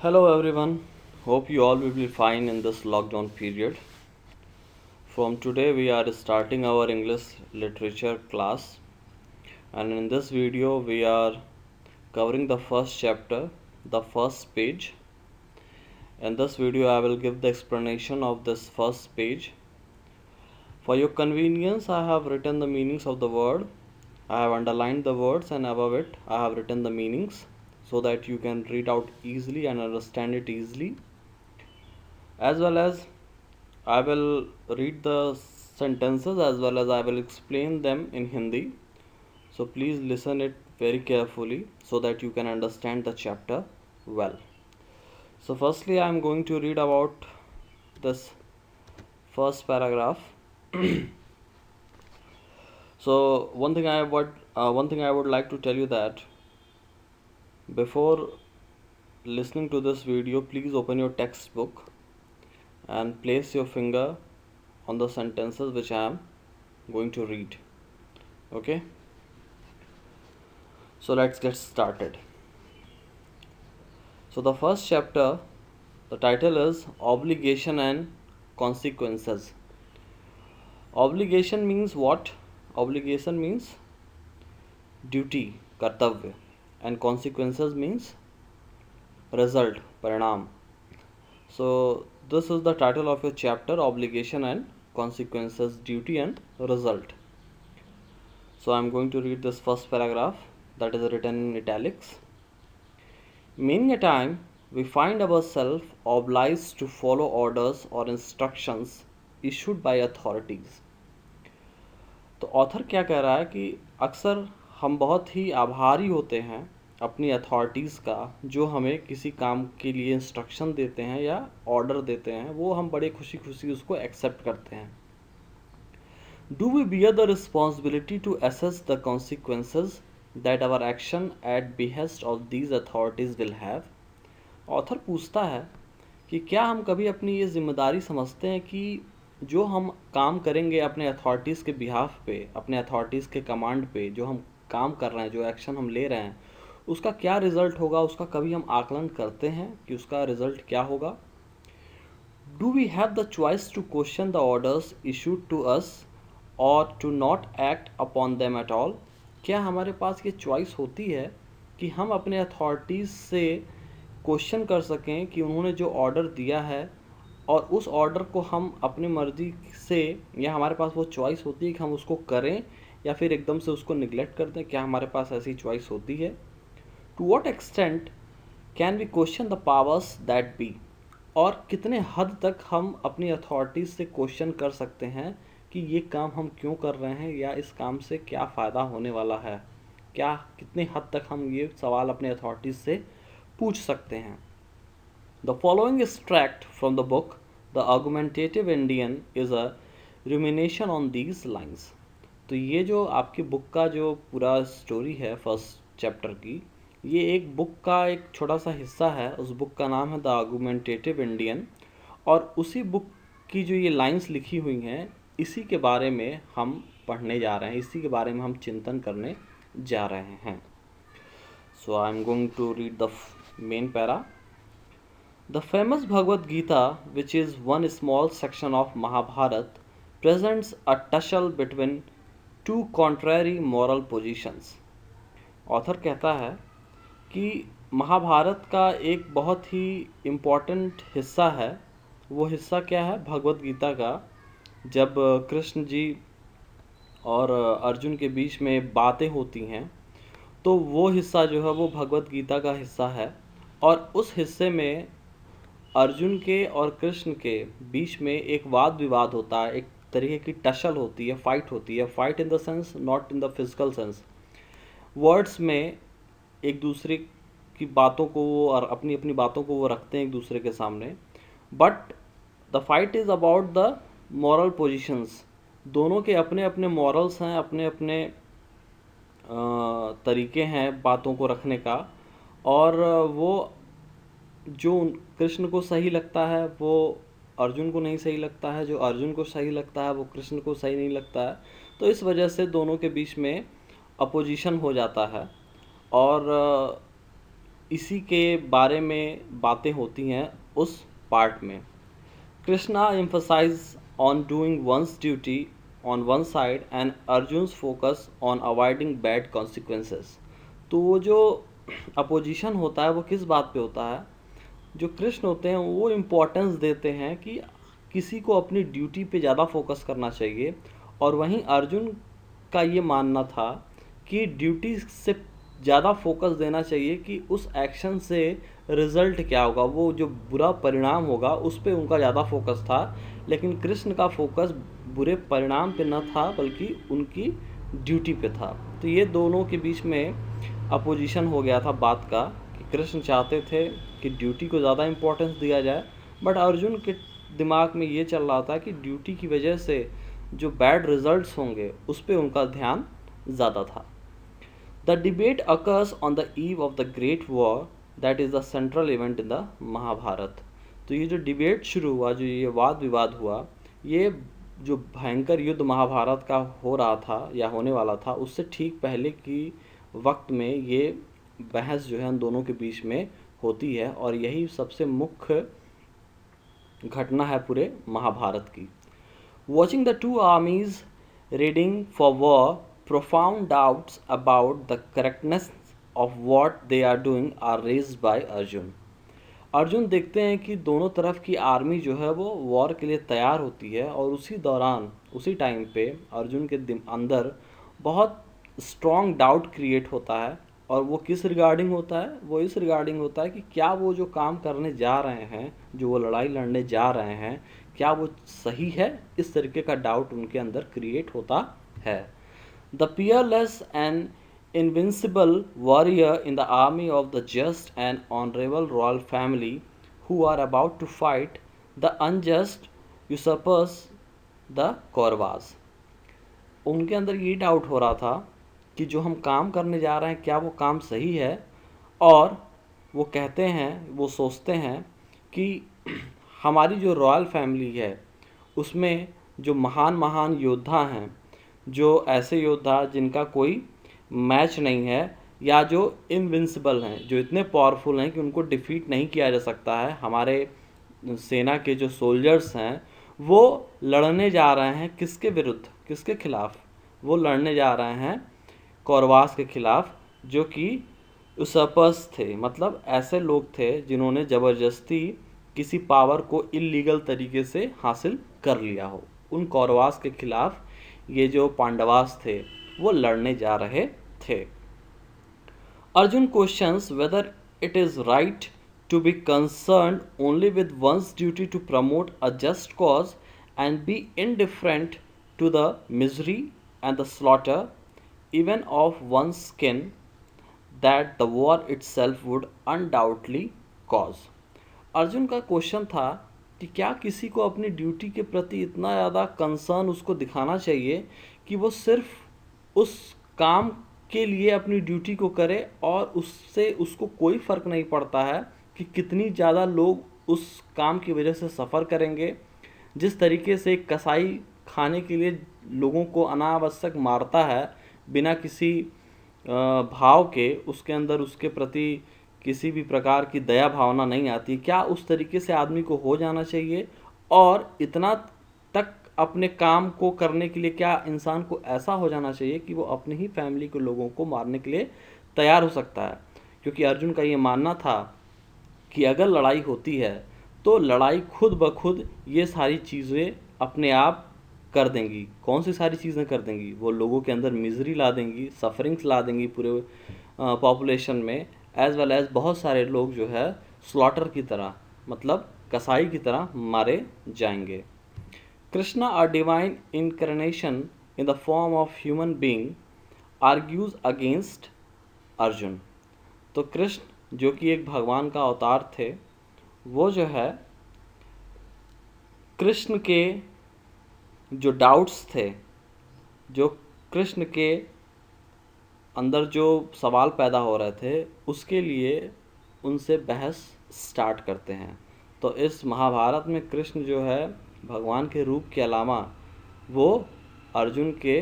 Hello everyone, hope you all will be fine in this lockdown period. From today, we are starting our English literature class, and in this video, we are covering the first chapter, the first page. In this video, I will give the explanation of this first page. For your convenience, I have written the meanings of the word. I have underlined the words, and above it, I have written the meanings so that you can read out easily and understand it easily. As well as I will read the sentences as well as I will explain them in Hindi. So please listen it very carefully so that you can understand the chapter well. So firstly I am going to read about this first paragraph. So one thing I would like to tell you that before listening to this video, please open your textbook and place your finger on the sentences which I am going to read. Okay, so let's get started. So the first chapter, the title is Obligation and Consequences. Obligation means what? Obligation means duty, kartavya, and consequences means result, parinam. So this is the title of your chapter, Obligation and Consequences, Duty and Result. So I'm going to read this first paragraph that is written in italics. Many a time we find ourselves obliged to follow orders or instructions issued by authorities. तो author क्या कह रहा है कि अक्सर हम बहुत ही आभारी होते हैं अपनी अथॉरिटीज़ का, जो हमें किसी काम के लिए इंस्ट्रक्शन देते हैं या ऑर्डर देते हैं, वो हम बड़े खुशी खुशी उसको एक्सेप्ट करते हैं. Do we bear the responsibility to assess the consequences that our action at behest of these authorities will have. Author पूछता है कि क्या हम कभी अपनी ये जिम्मेदारी समझते हैं कि जो हम काम करेंगे अपने अथॉरिटीज़ के बिहाफ पे, अपने अथॉरिटीज़ के कमांड पे, जो हम काम कर रहे हैं, जो एक्शन हम ले रहे हैं, उसका क्या रिज़ल्ट होगा, उसका कभी हम आकलन करते हैं कि उसका रिज़ल्ट क्या होगा. Do we have the choice to question the orders issued to us or to not act upon them at all. क्या हमारे पास ये चॉइस होती है कि हम अपने अथॉरिटीज़ से क्वेश्चन कर सकें कि उन्होंने जो ऑर्डर दिया है और उस ऑर्डर को हम अपनी मर्ज़ी से, या हमारे पास वो चॉइस होती है कि हम उसको करें या फिर एकदम से उसको निगलेक्ट कर दें. क्या हमारे पास ऐसी चॉइस होती है? To what extent can we question the powers that be. और कितने हद तक हम अपनी अथॉरिटीज़ से क्वेश्चन कर सकते हैं कि ये काम हम क्यों कर रहे हैं या इस काम से क्या फ़ायदा होने वाला है. क्या कितने हद तक हम ये सवाल अपने अथॉरिटीज़ से पूछ सकते हैं. The following extract from the book The Argumentative Indian is a rumination on these lines. तो ये जो आपकी बुक का जो पूरा स्टोरी है फर्स्ट चैप्टर की, ये एक बुक का एक छोटा सा हिस्सा है. उस बुक का नाम है द आर्गुमेंटेटिव इंडियन, और उसी बुक की जो ये लाइंस लिखी हुई हैं, इसी के बारे में हम पढ़ने जा रहे हैं, इसी के बारे में हम चिंतन करने जा रहे हैं. So I am going to read the main para. The famous Bhagavad Gita, which is one small section of Mahabharata, presents a tussle between two contrary moral positions. Author कहता है कि महाभारत का एक बहुत ही इम्पॉर्टेंट हिस्सा है. वो हिस्सा क्या है? भगवद गीता का. जब कृष्ण जी और अर्जुन के बीच में बातें होती हैं, तो वो हिस्सा जो है वो भगवद गीता का हिस्सा है. और उस हिस्से में अर्जुन के और कृष्ण के बीच में एक वाद विवाद होता है, एक तरीके की टसल होती है, फाइट होती है. Fight in the sense, not in the physical sense. Words में एक दूसरे की बातों को वो और अपनी अपनी बातों को वो रखते हैं एक दूसरे के सामने. But the fight is about the moral positions. दोनों के अपने अपने मॉरल्स हैं, अपने अपने तरीके हैं बातों को रखने का. और वो जो कृष्ण को सही लगता है वो अर्जुन को नहीं सही लगता है, जो अर्जुन को सही लगता है वो कृष्ण को सही नहीं लगता है. तो इस वजह से दोनों के बीच में अपोजिशन हो जाता है. और इसी के बारे में बातें होती हैं उस पार्ट में। Krishna emphasize on doing one's duty on one side and Arjun's focus on avoiding bad consequences। तो वो जो अपोजिशन होता है वो किस बात पे होता है? जो कृष्ण होते हैं वो इम्पोर्टेंस देते हैं कि किसी को अपनी ड्यूटी पे ज़्यादा फोकस करना चाहिए, और वहीं अर्जुन का ये मानना था कि ड्यूटी से ज़्यादा फोकस देना चाहिए कि उस एक्शन से रिज़ल्ट क्या होगा, वो जो बुरा परिणाम होगा उस पर उनका ज़्यादा फोकस था। लेकिन कृष्ण का फोकस बुरे परिणाम पे न था बल्कि उनकी ड्यूटी पे था। तो ये दोनों के बीच में अपोजिशन हो गया था बात का कि कृष्ण चाहते थे कि ड्यूटी को ज़्यादा इम्पोर्टेंस दिया जाए, बट अर्जुन के दिमाग में ये चल रहा था कि ड्यूटी की वजह से जो बैड रिजल्ट्स होंगे उस पर उनका ध्यान ज़्यादा था। The debate occurs on the eve of the great war that is the central event in the Mahabharata. तो ये जो डिबेट शुरू हुआ, जो ये वाद विवाद हुआ, ये जो भयंकर युद्ध महाभारत का हो रहा था या होने वाला था उससे ठीक पहले की वक्त में ये बहस जो है उन दोनों के बीच में होती है, और यही सबसे मुख्य घटना है पूरे महाभारत की। Watching the two armies readying for war, profound doubts about the correctness of what they are doing are raised by Arjun। Arjun देखते हैं कि दोनों तरफ की आर्मी जो है वो वॉर के लिए तैयार होती है, और उसी दौरान उसी टाइम पे अर्जुन के अंदर बहुत स्ट्रॉन्ग डाउट क्रिएट होता है। और वो किस रिगार्डिंग होता है? वो इस रिगार्डिंग होता है कि क्या वो जो काम करने जा रहे हैं, जो वो लड़ाई लड़ने जा रहे हैं, क्या वो सही है? इस तरीके का डाउट उनके अंदर क्रिएट होता है। The peerless and invincible warrior in the army of the just and honorable royal family who are about to fight the unjust usurpers, the Kauravas। उनके अंदर ये डाउट हो रहा था कि जो हम काम करने जा रहे हैं क्या वो काम सही है, और वो कहते हैं, वो सोचते हैं कि हमारी जो रॉयल फैमिली है उसमें जो महान महान योद्धा हैं, जो ऐसे योद्धा जिनका कोई मैच नहीं है, या जो इनविंसिबल हैं, जो इतने पावरफुल हैं कि उनको डिफीट नहीं किया जा सकता है, हमारे सेना के जो सोल्जर्स हैं वो लड़ने जा रहे हैं किसके विरुद्ध, किसके खिलाफ? वो लड़ने जा रहे हैं कौरवास के खिलाफ, जो कि यूसर्पर्स थे, मतलब ऐसे लोग थे जिन्होंने ज़बरदस्ती किसी पावर को इलीगल तरीके से हासिल कर लिया हो। उन कौरवास के खिलाफ ये जो पांडवास थे वो लड़ने जा रहे थे। Arjun questions whether it is right to be concerned only with one's duty to promote a just cause and be indifferent to the misery and the slaughter even of one's kin that the war itself would undoubtedly cause. Arjun का question था कि क्या किसी को अपनी duty के प्रति इतना ज़्यादा कंसर्न उसको दिखाना चाहिए कि वो सिर्फ उस काम के लिए अपनी ड्यूटी को करे, और उससे उसको कोई फ़र्क नहीं पड़ता है कि कितनी ज़्यादा लोग उस काम की वजह से सफ़र करेंगे। जिस तरीके से कसाई खाने के लिए लोगों को अनावश्यक मारता है बिना किसी भाव के, उसके अंदर उसके प्रति किसी भी प्रकार की दया भावना नहीं आती, क्या उस तरीके से आदमी को हो जाना चाहिए? और इतना तक अपने काम को करने के लिए क्या इंसान को ऐसा हो जाना चाहिए कि वो अपनी ही फैमिली के लोगों को मारने के लिए तैयार हो सकता है? क्योंकि अर्जुन का ये मानना था कि अगर लड़ाई होती है तो लड़ाई खुद ब खुद ये सारी चीज़ें अपने आप कर देंगी। कौन सी सारी चीज़ें कर देंगी? वो लोगों के अंदर मिजरी ला देंगी, सफरिंग्स ला देंगी पूरे पॉपुलेशन में, एज वेल एज बहुत सारे लोग जो है स्लॉटर की तरह, मतलब कसाई की तरह मारे जाएंगे। Krishna, a divine incarnation in the form of human being, argues against Arjun. तो कृष्ण जो कि एक भगवान का अवतार थे, वो जो है कृष्ण के जो डाउट्स थे, जो कृष्ण के अंदर जो सवाल पैदा हो रहे थे, उसके लिए उनसे बहस स्टार्ट करते हैं। तो इस महाभारत में कृष्ण जो है भगवान के रूप के अलावा वो अर्जुन के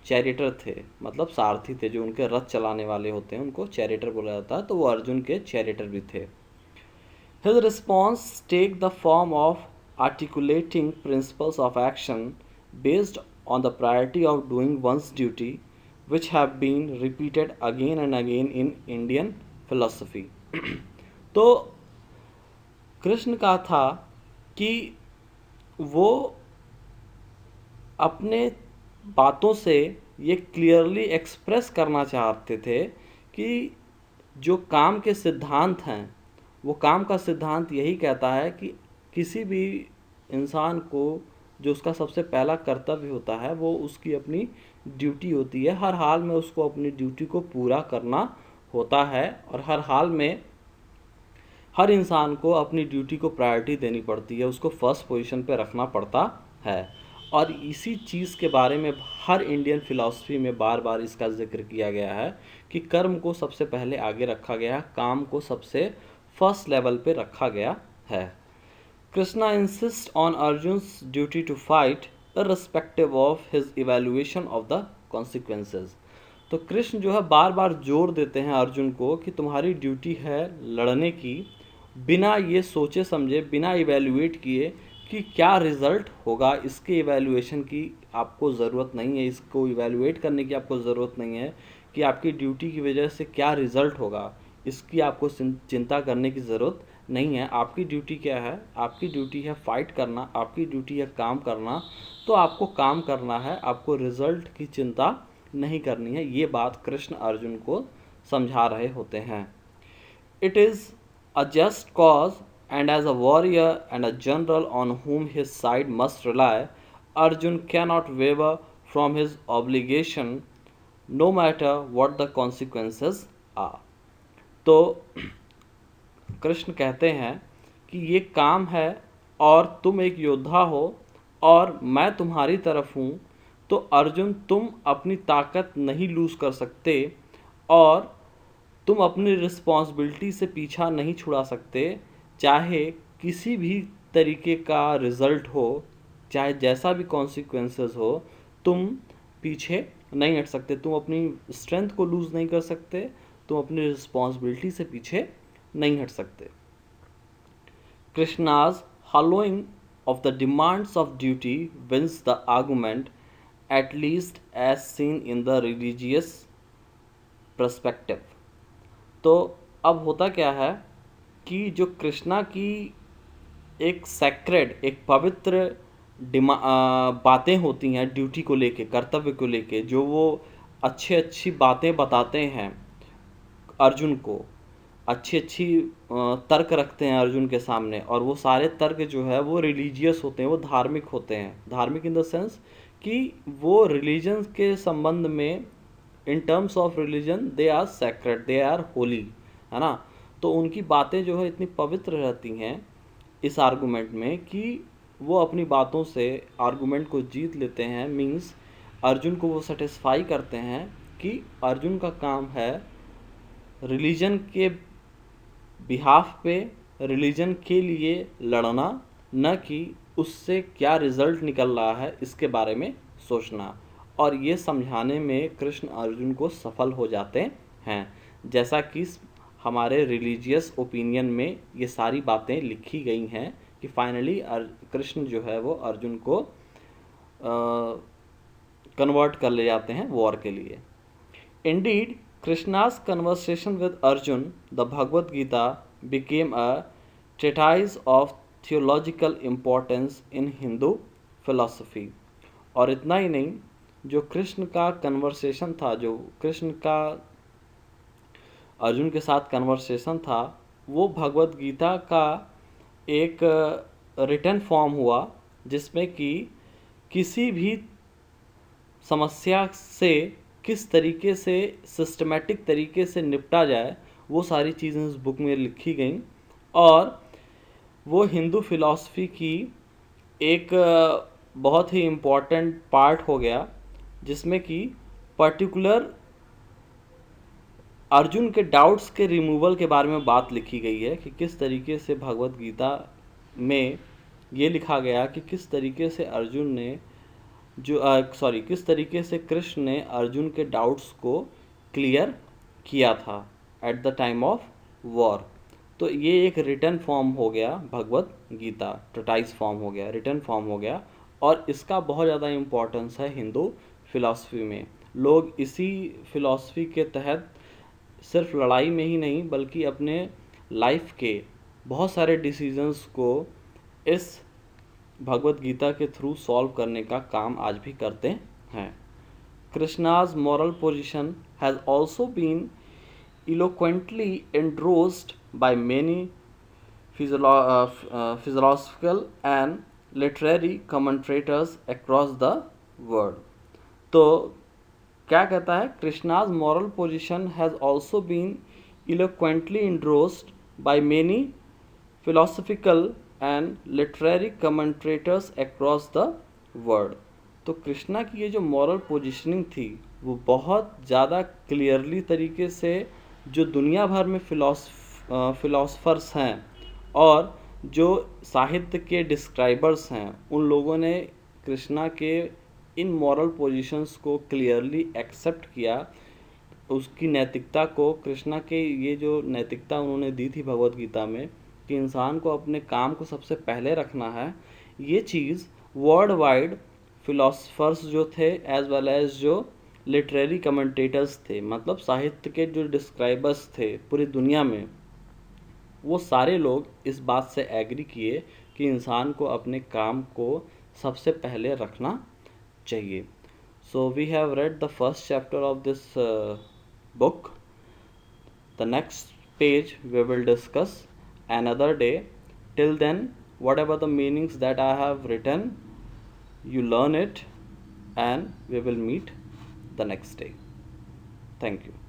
चैरिटर थे, मतलब सारथी थे, जो उनके रथ चलाने वाले होते हैं उनको चैरिटर बोला जाता है, तो वो अर्जुन के चैरिटर भी थे। His response take the form of articulating principles of action based on the priority of doing one's duty, which have been repeated again and again in Indian philosophy. तो कृष्ण का था कि वो अपने बातों से ये क्लियरली एक्सप्रेस करना चाहते थे कि जो काम के सिद्धांत हैं, वो काम का सिद्धांत यही कहता है कि किसी भी इंसान को जो उसका सबसे पहला कर्तव्य होता है वो उसकी अपनी ड्यूटी होती है, हर हाल में उसको अपनी ड्यूटी को पूरा करना होता है, और हर हाल में हर इंसान को अपनी ड्यूटी को प्रायोरिटी देनी पड़ती है, उसको फर्स्ट पोजीशन पे रखना पड़ता है। और इसी चीज़ के बारे में हर इंडियन फिलॉसफी में बार बार इसका जिक्र किया गया है कि कर्म को सबसे पहले आगे रखा गया, काम को सबसे फर्स्ट लेवल पे रखा गया है। Krishna insist on Arjun's duty to fight irrespective of his evaluation of the consequences. तो कृष्ण जो है बार बार जोर देते हैं अर्जुन को कि तुम्हारी ड्यूटी है लड़ने की, बिना ये सोचे समझे, बिना इवैल्यूएट किए कि क्या रिज़ल्ट होगा, इसके इवैल्यूएशन की आपको ज़रूरत नहीं है, इसको इवैल्यूएट करने की आपको ज़रूरत नहीं है कि आपकी ड्यूटी की वजह से क्या रिज़ल्ट होगा, इसकी आपको चिंता करने की ज़रूरत नहीं है। आपकी ड्यूटी क्या है? आपकी ड्यूटी है फाइट करना, आपकी ड्यूटी है काम करना, तो आपको काम करना है, आपको रिज़ल्ट की चिंता नहीं करनी है। ये बात कृष्ण अर्जुन को समझा रहे होते हैं। It is a just cause, and as a warrior and a general on whom his side must rely, Arjun cannot waver from his obligation no matter what the consequences are. तो कृष्ण कहते हैं कि ये काम है और तुम एक योद्धा हो और मैं तुम्हारी तरफ हूँ, तो अर्जुन तुम अपनी ताकत नहीं लूज़ कर सकते और तुम अपनी रिस्पॉन्सिबिलिटी से पीछा नहीं छुड़ा सकते, चाहे किसी भी तरीके का रिज़ल्ट हो, चाहे जैसा भी कॉन्सिक्वेंसेस हो, तुम पीछे नहीं हट सकते, तुम अपनी स्ट्रेंथ को लूज़ नहीं कर सकते, तुम अपनी रिस्पॉन्सिबिलिटी से पीछे नहीं हट सकते। Krishna's hallowing of the demands of duty wins the argument, at least as seen in the religious perspective. तो अब होता क्या है कि जो कृष्णा की एक सैक्रेड, एक पवित्र बातें होती हैं ड्यूटी को लेके, कर्तव्य को लेके, जो वो अच्छी बातें बताते हैं अर्जुन को, अच्छी तर्क रखते हैं अर्जुन के सामने, और वो सारे तर्क जो है वो रिलीजियस होते हैं, वो धार्मिक होते हैं। धार्मिक इन द सेंस कि वो रिलीजन के संबंध में, in terms of religion they are sacred, they are holy, है ना। तो उनकी बातें जो है इतनी पवित्र रहती हैं इस आर्गूमेंट में कि वो अपनी बातों से आर्गूमेंट को जीत लेते हैं। मींस अर्जुन को वो सेटिस्फाई करते हैं कि अर्जुन का काम है रिलीजन के बिहाफ पे, रिलीजन के लिए लड़ना, न कि उससे क्या रिज़ल्ट निकल रहा है इसके बारे में सोचना। और ये समझाने में कृष्ण अर्जुन को सफल हो जाते हैं, जैसा कि हमारे रिलीजियस ओपिनियन में ये सारी बातें लिखी गई हैं कि फाइनली कृष्ण जो है वो अर्जुन को कन्वर्ट कर ले जाते हैं वॉर के लिए। Indeed Krishna's conversation with Arjun, the Bhagavad Gita, became a treatise of theological importance in Hindu philosophy। और इतना ही नहीं, जो कृष्ण का कन्वर्सेशन था, जो कृष्ण का अर्जुन के साथ कन्वर्सेशन था, वो भगवत गीता का एक रिटन फॉर्म हुआ, जिसमें कि किसी भी समस्या से किस तरीके से सिस्टमेटिक तरीके से निपटा जाए, वो सारी चीज़ें इस बुक में लिखी गई। और वो हिंदू फिलॉसफी की एक बहुत ही इम्पॉर्टेंट पार्ट हो गया, जिसमें कि पर्टिकुलर अर्जुन के डाउट्स के रिमूवल के बारे में बात लिखी गई है कि किस तरीके से भगवत गीता में ये लिखा गया कि किस तरीके से अर्जुन ने किस तरीके से कृष्ण ने अर्जुन के डाउट्स को क्लियर किया था at the time of war. तो ये एक रिटर्न फॉर्म हो गया, भगवत गीता ट्रेटाइज फॉर्म हो गया, रिटर्न फॉर्म हो गया, और इसका बहुत ज़्यादा इम्पोर्टेंस है हिंदू फिलॉसफी में। लोग इसी फिलॉसफी के तहत सिर्फ लड़ाई में ही नहीं बल्कि अपने लाइफ के बहुत सारे डिसीजंस को इस भगवत गीता के थ्रू सॉल्व करने का काम आज भी करते हैं। Krishna's moral position has also been eloquently endorsed by many philosophical and literary commentators across the world। तो क्या कहता है, Krishna's moral position has also been eloquently endorsed by many philosophical and literary commentators across the world. तो कृष्णा की ये जो moral positioning थी वो बहुत ज़्यादा क्लियरली तरीके से जो दुनिया भर में फिलोसफर्स हैं और जो साहित्य के डिस्क्राइबर्स हैं उन लोगों ने कृष्णा के इन मॉरल पोजीशंस को क्लियरली एक्सेप्ट किया। उसकी नैतिकता को, कृष्णा के ये जो नैतिकता उन्होंने दी थी भगवत गीता में कि इंसान को अपने काम को सबसे पहले रखना है, ये चीज़ वर्ल्ड वाइड फिलोसफर्स जो थे एज वेल एज जो लिटरेरी कमेंटेटर्स थे, मतलब साहित्य के जो डिस्क्राइबर्स थे पूरी दुनिया में, वो सारे लोग इस बात से एग्री किए कि इंसान को अपने काम को सबसे पहले रखना चाहिए। So we have read the first chapter of this book. The next page we will discuss another day. Till then, whatever the meanings that I have written, you learn it and we will meet the next day. Thank you.